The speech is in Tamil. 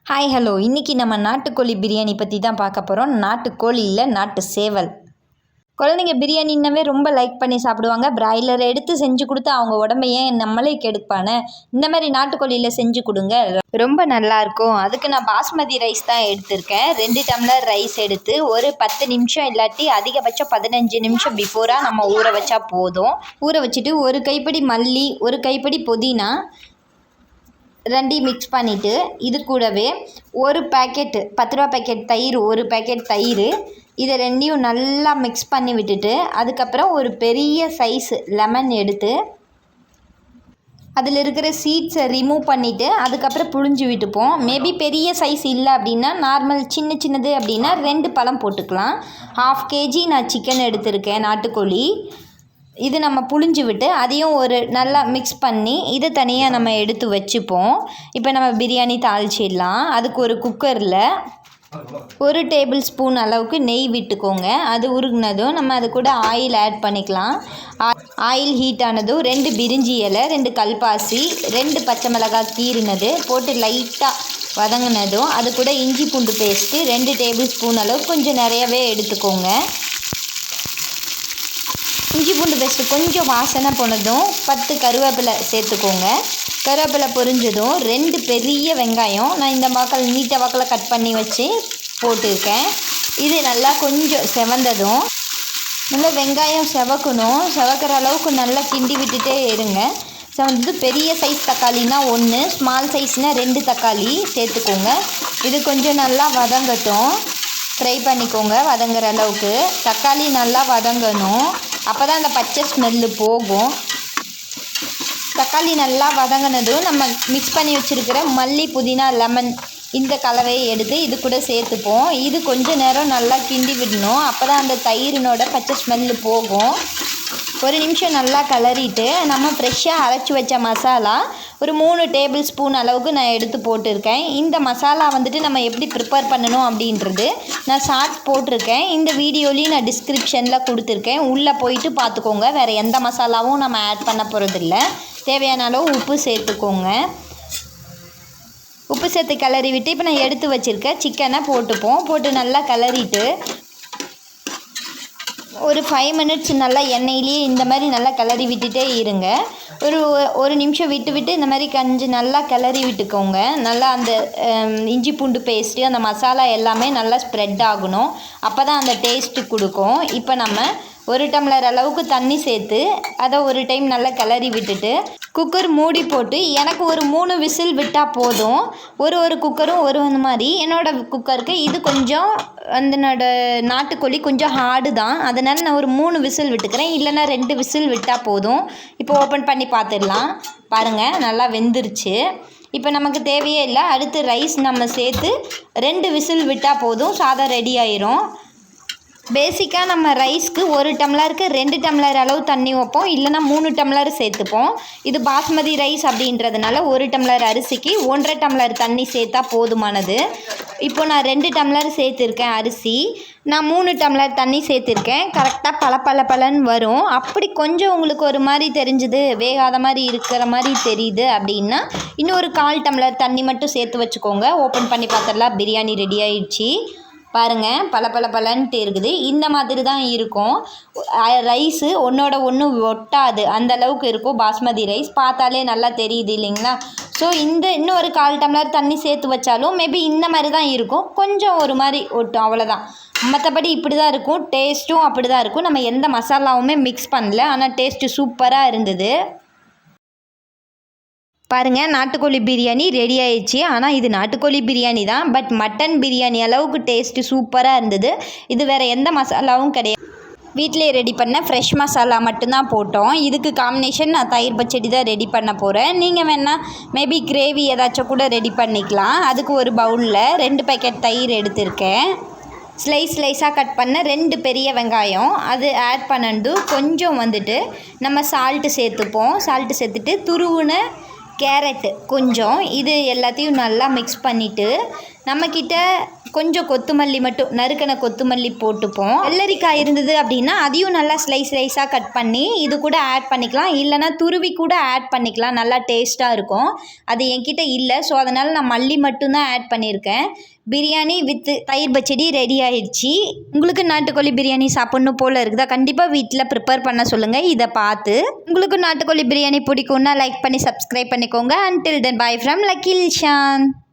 ஹாய் ஹலோ இன்றைக்கி நம்ம நாட்டுக்கோழி பிரியாணி பற்றி தான் பார்க்க போகிறோம். நாட்டுக்கோழி இல்லை, நாட்டு சேவல். குழந்தைங்க பிரியாணின்னாவே ரொம்ப லைக் பண்ணி சாப்பிடுவாங்க. பிராய்லரை எடுத்து செஞ்சு கொடுத்து அவங்க உடம்பை ஏன் நம்மளே கெடுப்பானே. இந்த மாதிரி நாட்டுக்கோழியில் செஞ்சு கொடுங்க, ரொம்ப நல்லாயிருக்கும். அதுக்கு நான் பாஸ்மதி ரைஸ் தான் எடுத்திருக்கேன். 2 டம்ளர் ரைஸ் எடுத்து ஒரு 10 நிமிஷம் இல்லாட்டி அதிகபட்சம் 15 நிமிஷம் பிஃபோராக நம்ம ஊற வச்சா போதும். ஊற வச்சுட்டு ஒரு கைப்பிடி மல்லி, ஒரு கைப்பிடி புதினா ரெண்டையும் மிக்ஸ் பண்ணிவிட்டு இது கூடவே ஒரு பேக்கெட் 10 ரூபா பேக்கெட் தயிர், ஒரு பேக்கெட் தயிர், இதை ரெண்டையும் நல்லா மிக்ஸ் பண்ணி விட்டுட்டு அதுக்கப்புறம் ஒரு பெரிய சைஸ் லெமன் எடுத்து அதில் இருக்கிற சீட்ஸை ரிமூவ் பண்ணிவிட்டு அதுக்கப்புறம் புழிஞ்சு விட்டுப்போம். மேபி பெரிய சைஸ் இல்லை அப்படின்னா நார்மல் சின்னது அப்படின்னா 2 பழம் போட்டுக்கலாம். 1/2 kg நான் சிக்கன் எடுத்திருக்கேன், நாட்டுக்கோழி. இது நம்ம புழிஞ்சு விட்டு அதையும் ஒரு நல்லா மிக்ஸ் பண்ணி இதை தனியாக நம்ம எடுத்து வச்சுப்போம். இப்போ நம்ம பிரியாணி தாளிச்சிடலாம். அதுக்கு ஒரு குக்கரில் 1 டேபிள் ஸ்பூன் அளவுக்கு நெய் விட்டுக்கோங்க. அது உருகுனதும் நம்ம அது கூட ஆயில் ஆட் பண்ணிக்கலாம். ஆயில் ஹீட் ஆனதும் 2 பிரிஞ்சி இலை, 2 கல்பாசி, 2 பச்சை மிளகாய் கீறினது போட்டு லைட்டாக வதங்கினதும் அது கூட இஞ்சி பூண்டு பேஸ்ட்டு 2 டேபிள் ஸ்பூன் அளவு கொஞ்சம் நிறையவே எடுத்துக்கோங்க. இஞ்சி பூண்டு பேஸ்ட்டு கொஞ்சம் வாசனை போனதும் 10 கருவேப்பிலை சேர்த்துக்கோங்க. கருவேப்பிலை பொரிஞ்சதும் 2 பெரிய வெங்காயம் நான் இந்த நீட்ட வாக்கில் கட் பண்ணி வச்சு போட்டிருக்கேன். இது நல்லா கொஞ்சம் செவந்ததும் நல்லா வெங்காயம் செவக்கணும். செவக்கிற அளவுக்கு நல்லா கிண்டி விட்டுட்டே இருங்க. செவந்தது பெரிய சைஸ் தக்காளினா 1, ஸ்மால் சைஸ்னால் 2 தக்காளி சேர்த்துக்கோங்க. இது கொஞ்சம் நல்லா வதங்கட்டும், ஃப்ரை பண்ணிக்கோங்க வதங்குற அளவுக்கு. தக்காளி நல்லா வதங்கணும், அப்போ தான் அந்த பச்சை ஸ்மெல்லு போகும். தக்காளி நல்லா வதங்கினதும் நம்ம மிக்ஸ் பண்ணி வச்சுருக்கிற மல்லி, புதினா, லெமன் இந்த கலவையை எடுத்து இது கூட சேர்த்துப்போம். இது கொஞ்சம் நேரம் நல்லா கிண்டி விடணும், அப்போ தான் அந்த தயிரினோட பச்சை ஸ்மெல்லு போகும். 1 நிமிஷம் நல்லா கிளறிட்டு நம்ம ஃப்ரெஷ்ஷாக அரைச்சி வச்ச மசாலா ஒரு 3 டேபிள் ஸ்பூன் அளவுக்கு நான் எடுத்து போட்டிருக்கேன். இந்த மசாலா வந்துட்டு நம்ம எப்படி ப்ரிப்பேர் பண்ணணும் அப்படின்றது நான் ஷார்ட்ஸ் போட்டிருக்கேன். இந்த வீடியோலையும் நான் டிஸ்கிரிப்ஷனில் கொடுத்துருக்கேன், உள்ளே போயிட்டு பார்த்துக்கோங்க. வேறு எந்த மசாலாவும் நம்ம ஆட் பண்ண போகிறதில்ல. தேவையான அளவு உப்பு சேர்த்துக்கோங்க. உப்பு சேர்த்து கிளறி விட்டு இப்போ நான் எடுத்து வச்சுருக்கேன் சிக்கனை போட்டு நல்லா கிளறிட்டு ஒரு 5 மினிட்ஸ் நல்லா எண்ணெயிலேயே இந்த மாதிரி நல்லா கிளறி விட்டுட்டே இருங்க. ஒரு நிமிஷம் விட்டு இந்த மாதிரி கொஞ்சம் நல்லா கிளறி விட்டுக்கோங்க. நல்லா அந்த இஞ்சி பூண்டு பேஸ்ட்டு அந்த மசாலா எல்லாமே நல்லா ஸ்ப்ரெட் ஆகணும், அப்போ தான் அந்த டேஸ்ட்டு கொடுக்கும். இப்போ நம்ம 1 டம்ளர் அளவுக்கு தண்ணி சேர்த்து அதை ஒரு டைம் நல்லா கிளறி விட்டுட்டு குக்கர் மூடி போட்டு எனக்கு ஒரு 3 விசில் விட்டால் போதும். ஒரு குக்கரும் அந்த மாதிரி. என்னோடய குக்கருக்கு இது கொஞ்சம் அதனோட நாட்டுக்கோழி கொஞ்சம் ஹார்டு தான், அதனால் நான் ஒரு 3 விசில் விட்டுக்கிறேன், இல்லைன்னா 2 விசில் விட்டால் போதும். இப்போ ஓப்பன் பண்ணி பார்த்துடலாம். பாருங்கள், நல்லா வெந்துருச்சு. இப்போ நமக்கு தேவையே இல்லை. அடுத்து ரைஸ் நம்ம சேர்த்து 2 விசில் விட்டால் போதும், சாதம் ரெடி ஆயிரும். பேசிக்காக நம்ம ரைஸ்க்கு 1 டம்ளருக்கு 2 டம்ளர் அளவு தண்ணி வைப்போம், இல்லைனா 3 டம்ளர் சேர்த்துப்போம். இது பாஸ்மதி ரைஸ் அப்படின்றதுனால 1 டம்ளர் அரிசிக்கு 1.5 டம்ளர் தண்ணி சேர்த்தா போதுமானது. இப்போ நான் 2 டம்ளர் சேர்த்துருக்கேன் அரிசி, நான் 3 டம்ளர் தண்ணி சேர்த்துருக்கேன். கரெக்டாக பலன்னு வரும். அப்படி கொஞ்சம் உங்களுக்கு ஒரு மாதிரி தெரிஞ்சுது, வேகாத மாதிரி இருக்கிற மாதிரி தெரியுது அப்படின்னா இன்னும் ஒரு 1/4 டம்ளர் தண்ணி மட்டும் சேர்த்து வச்சுக்கோங்க. ஓப்பன் பண்ணி பார்த்துடலாம். பிரியாணி ரெடி ஆயிடுச்சு. பாருங்கள், பலன்ட்டு இருக்குது. இந்த மாதிரி தான் இருக்கும். ரைஸு ஒன்றோட ஒன்று ஒட்டாது, அந்த அளவுக்கு இருக்கும் பாஸ்மதி ரைஸ். பார்த்தாலே நல்லா தெரியுது இல்லைங்களா? ஸோ இன்னும் ஒரு 1/4 டம்ளர் தண்ணி சேர்த்து வச்சாலும் மேபி இந்த மாதிரி தான் இருக்கும், கொஞ்சம் ஒரு மாதிரி ஒட்டும், அவ்வளோதான். மற்றபடி இப்படி தான் இருக்கும். டேஸ்ட்டும் அப்படி தான் இருக்கும். நம்ம எந்த மசாலாவுமே மிக்ஸ் பண்ணல, ஆனால் டேஸ்ட்டு சூப்பராக இருந்தது. பாருங்கள், நாட்டுக்கோழி பிரியாணி ரெடி ஆயிடுச்சு. ஆனால் இது நாட்டுக்கோழி பிரியாணி தான், பட் மட்டன் பிரியாணி அளவுக்கு டேஸ்ட்டு சூப்பராக இருந்தது. இது வேறு எந்த மசாலாவும் கிடையாது, வீட்டிலே ரெடி பண்ண ஃப்ரெஷ் மசாலா மட்டும்தான் போட்டோம். இதுக்கு காம்பினேஷன் நான் தயிர் பச்சடி தான் ரெடி பண்ண போகிறேன். நீங்கள் வேணால் மேபி கிரேவி ஏதாச்சும் கூட ரெடி பண்ணிக்கலாம். அதுக்கு ஒரு பவுலில் 2 பேக்கெட் தயிர் எடுத்திருக்கேன். ஸ்லைஸாக கட் பண்ண 2 பெரிய வெங்காயம் அது ஆட் பண்ணது. கொஞ்சம் வந்துட்டு நம்ம சால்ட்டு சேர்த்துப்போம். சால்ட்டு சேர்த்துட்டு துருவுன கேரட்டு கொஞ்சம், இது எல்லாத்தையும் நல்லா மிக்ஸ் பண்ணிவிட்டு நம்மக்கிட்ட கொஞ்சம் கொத்தமல்லி மட்டும் நறுக்கின கொத்தமல்லி போட்டுப்போம். வெள்ளரிக்காய் இருந்தது அப்படின்னா அதையும் நல்லா ஸ்லைஸாக கட் பண்ணி இது கூட ஆட் பண்ணிக்கலாம். இல்லைனா துருவி கூட ஆட் பண்ணிக்கலாம், நல்லா டேஸ்ட்டாக இருக்கும். அது என்கிட்ட இல்லை, ஸோ அதனால் நான் மல்லி மட்டும்தான் ஆட் பண்ணியிருக்கேன். பிரியாணி வித் தயிர் பச்சடி ரெடி ஆயிடுச்சு. உங்களுக்கு நாட்டுக்கோழி பிரியாணி சாப்பிட்ணும் போல் இருக்குதா? கண்டிப்பாக வீட்டில் ப்ரிப்பேர் பண்ண சொல்லுங்கள் இதை பார்த்து. உங்களுக்கு நாட்டுக்கோழி பிரியாணி பிடிக்கும்னா லைக் பண்ணி சப்ஸ்கிரைப் பண்ணிக்கோங்க. Until then, bye from Lucky Ilshan.